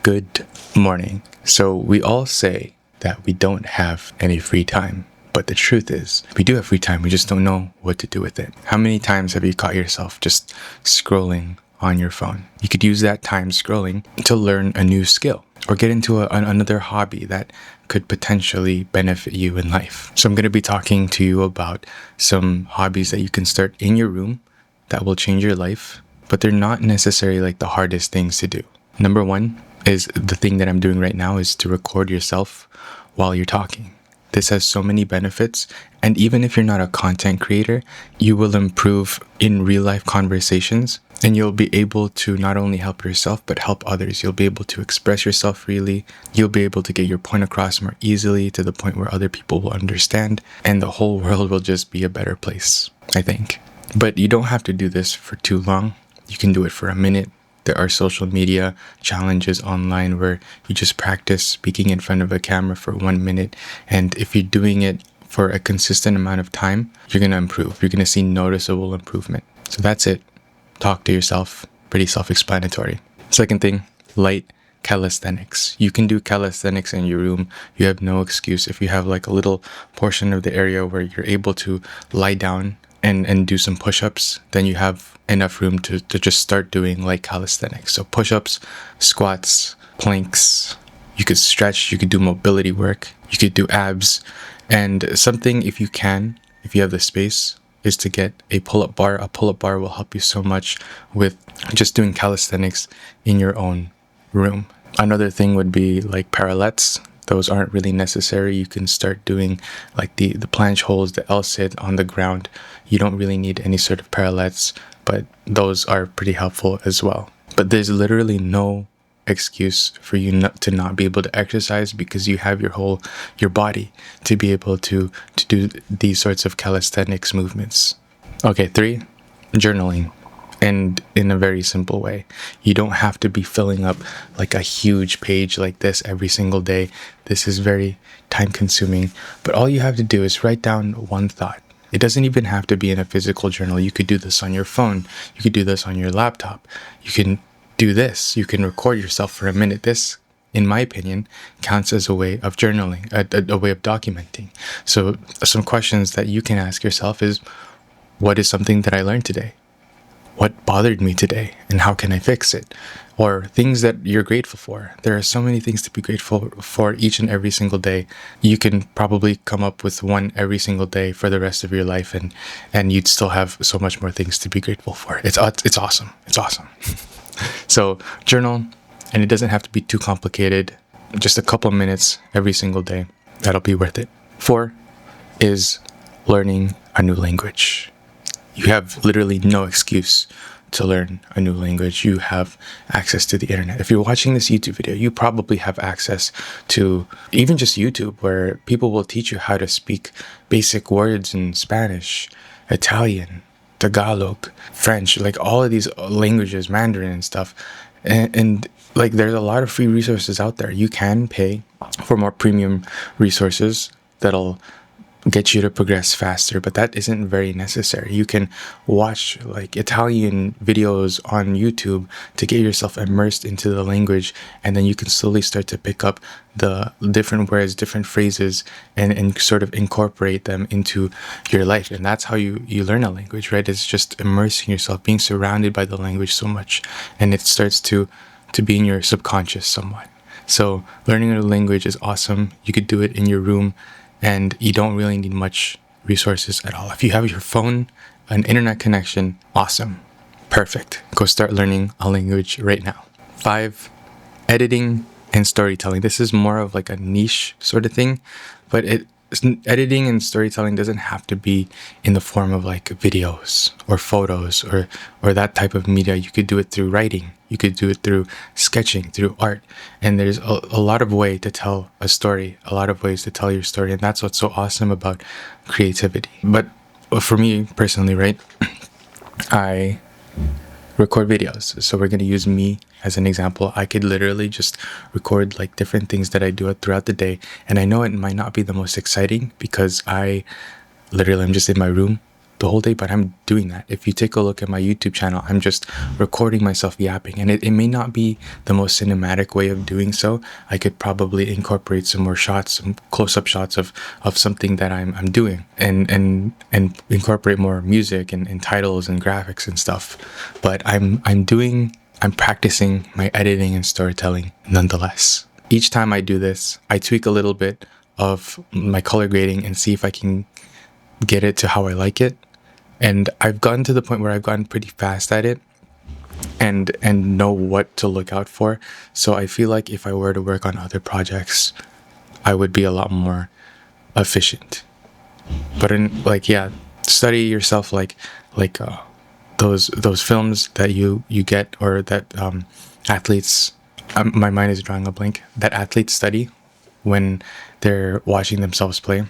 Good morning. So we all say that we don't have any free time, but the truth is we do have free time. We just don't know what to do with it. How many times have you caught yourself just scrolling on your phone? You could use that time scrolling to learn a new skill or get into another hobby that could potentially benefit you in life. So I'm going to be talking to you about some hobbies that you can start in your room that will change your life, but they're not necessarily like the hardest things to do. Number one is the thing that I'm doing right now is to record yourself while you're talking. This has so many benefits, and even if you're not a content creator, you will improve in real life conversations, and you'll be able to not only help yourself but help others. You'll be able to express yourself freely. You'll be able to get your point across more easily to the point where other people will understand, and the whole world will just be a better place, I think. But you don't have to do this for too long. You can do it for a minute. There are social media challenges online where you just practice speaking in front of a camera for 1 minute. And if you're doing it for a consistent amount of time, you're going to improve. You're going to see noticeable improvement. So that's it. Talk to yourself. Pretty self-explanatory. Second thing, light calisthenics. You can do calisthenics in your room. You have no excuse. If you have like a little portion of the area where you're able to lie down and do some push-ups, then you have enough room to just start doing like calisthenics. So push-ups, squats, planks, you could stretch, you could do mobility work, you could do abs. And something, if you have the space, is to get a pull-up bar. A pull-up bar will help you so much with just doing calisthenics in your own room. Another thing would be like parallettes. Those aren't really necessary. You can start doing like the planche holds, the L-sit on the ground. You don't really need any sort of parallettes, but those are pretty helpful as well. But there's literally no excuse for you to not be able to exercise because you have your body to be able to do these sorts of calisthenics movements. Okay, 3, journaling. And in a very simple way. You don't have to be filling up like a huge page like this every single day. This is very time consuming, but all you have to do is write down one thought. It doesn't even have to be in a physical journal. You could do this on your phone. You could do this on your laptop. You can do this. You can record yourself for a minute. This, in my opinion, counts as a way of journaling, a way of documenting. So some questions that you can ask yourself is, what is something that I learned today? What bothered me today and how can I fix it? Or things that you're grateful for. There are so many things to be grateful for each and every single day. You can probably come up with one every single day for the rest of your life, and you'd still have so much more things to be grateful for. It's awesome. It's awesome. So journal, and it doesn't have to be too complicated. Just a couple minutes every single day. That'll be worth it. 4 is learning a new language. You have literally no excuse to learn a new language. You have access to the internet. If you're watching this YouTube video, you probably have access to even just YouTube, where people will teach you how to speak basic words in Spanish, Italian, Tagalog, French, like all of these languages, Mandarin and stuff. And like there's a lot of free resources out there. You can pay for more premium resources that'll get you to progress faster, but that isn't very necessary. You can watch like Italian videos on YouTube to get yourself immersed into the language, and then you can slowly start to pick up the different words, different phrases, and sort of incorporate them into your life. And that's how you learn a language, right? It's just immersing yourself, being surrounded by the language so much, and it starts to be in your subconscious somewhat. So learning a new language is awesome. You could do it in your room, and you don't really need much resources at all. If you have your phone, an internet connection, awesome. Perfect. Go start learning a language right now. 5, editing and storytelling. This is more of like a niche sort of thing, but editing and storytelling doesn't have to be in the form of like videos or photos or that type of media. You could do it through writing. You could do it through sketching, through art. And there's a lot of ways to tell a story, a lot of ways to tell your story. And that's what's so awesome about creativity. But for me personally, right, I record videos. So we're going to use me as an example. I could literally just record like different things that I do throughout the day. And I know it might not be the most exciting because I'm just in my room the whole day, but I'm doing that. If you take a look at my YouTube channel, I'm just recording myself yapping, and it may not be the most cinematic way of doing so. I could probably incorporate some more shots, some close-up shots of something that I'm doing, and incorporate more music and titles and graphics and stuff. But I'm practicing my editing and storytelling nonetheless. Each time I do this, I tweak a little bit of my color grading and see if I can get it to how I like it. And I've gotten to the point where I've gotten pretty fast at it and know what to look out for. So I feel like if I were to work on other projects, I would be a lot more efficient. But study yourself like those films that you get, or that athletes, my mind is drawing a blank, that athletes study when they're watching themselves play.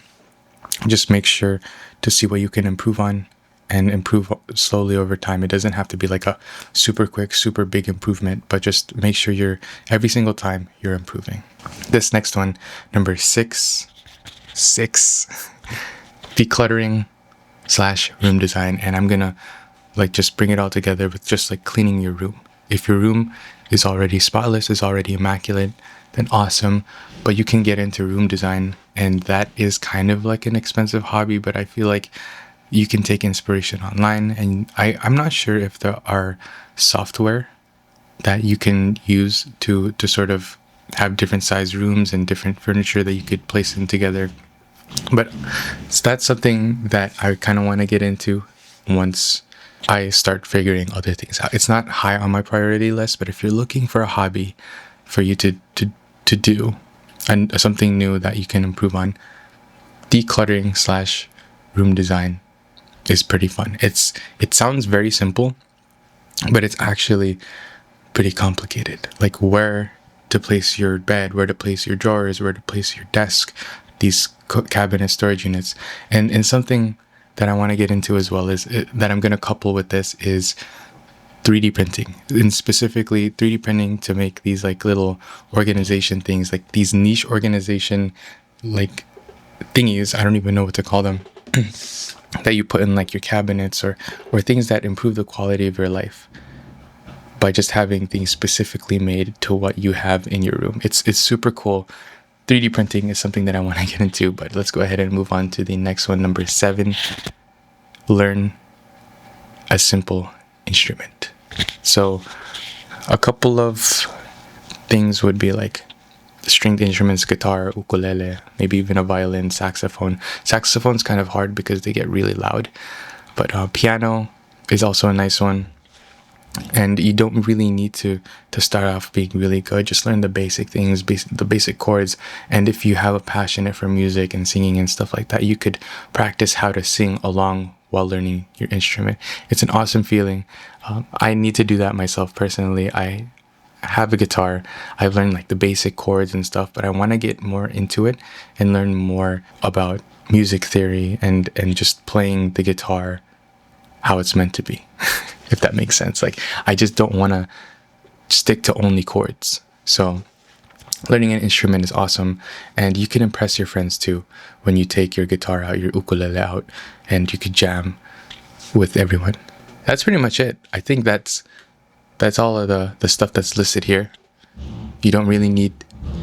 Just make sure to see what you can improve on, and improve slowly over time. It doesn't have to be like a super quick, super big improvement, but just make sure every single time you're improving. This next one, number six, decluttering / room design. And I'm gonna just bring it all together with just cleaning your room. If your room is already spotless, is already immaculate, then awesome. But you can get into room design, and that is kind of like an expensive hobby, but I feel like you can take inspiration online. And I'm not sure if there are software that you can use to sort of have different size rooms and different furniture that you could place in together. But that's something that I kind of want to get into once I start figuring other things out. It's not high on my priority list, but if you're looking for a hobby for you to do, and something new that you can improve on, decluttering / room design is pretty fun. It sounds very simple, but it's actually pretty complicated. Like where to place your bed, where to place your drawers, where to place your desk, these cabinet storage units. And something that I want to get into as well is that I'm going to couple with this is 3D printing, and specifically 3D printing to make these little organization things, like these niche organization thingies. I don't even know what to call them. That you put in your cabinets or things that improve the quality of your life by just having things specifically made to what you have in your room. It's super cool. 3D printing is something that I want to get into, but let's go ahead and move on to the next one, number 7. Learn a simple instrument. So a couple of things would be stringed instruments, guitar, ukulele, maybe even a violin, saxophone. Saxophone's kind of hard because they get really loud, but piano is also a nice one. And you don't really need to start off being really good. Just learn the basic things, the basic chords. And if you have a passion for music and singing and stuff like that, you could practice how to sing along while learning your instrument. It's an awesome feeling. I need to do that myself personally. I have a guitar. I've learned the basic chords and stuff, but I want to get more into it and learn more about music theory and just playing the guitar how it's meant to be. If that makes sense. I just don't want to stick to only chords. So learning an instrument is awesome, and you can impress your friends too when you take your guitar out, your ukulele out, and you could jam with everyone. That's pretty much it. I think that's all of the stuff that's listed here. You don't really need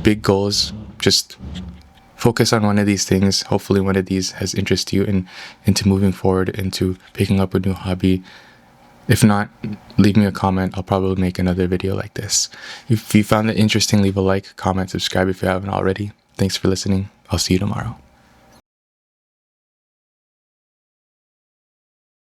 big goals. Just focus on one of these things. Hopefully one of these has interest you into moving forward, into picking up a new hobby. If not, leave me a comment. I'll probably make another video like this. If you found it interesting, leave a like, comment, subscribe if you haven't already. Thanks for listening. I'll see you tomorrow.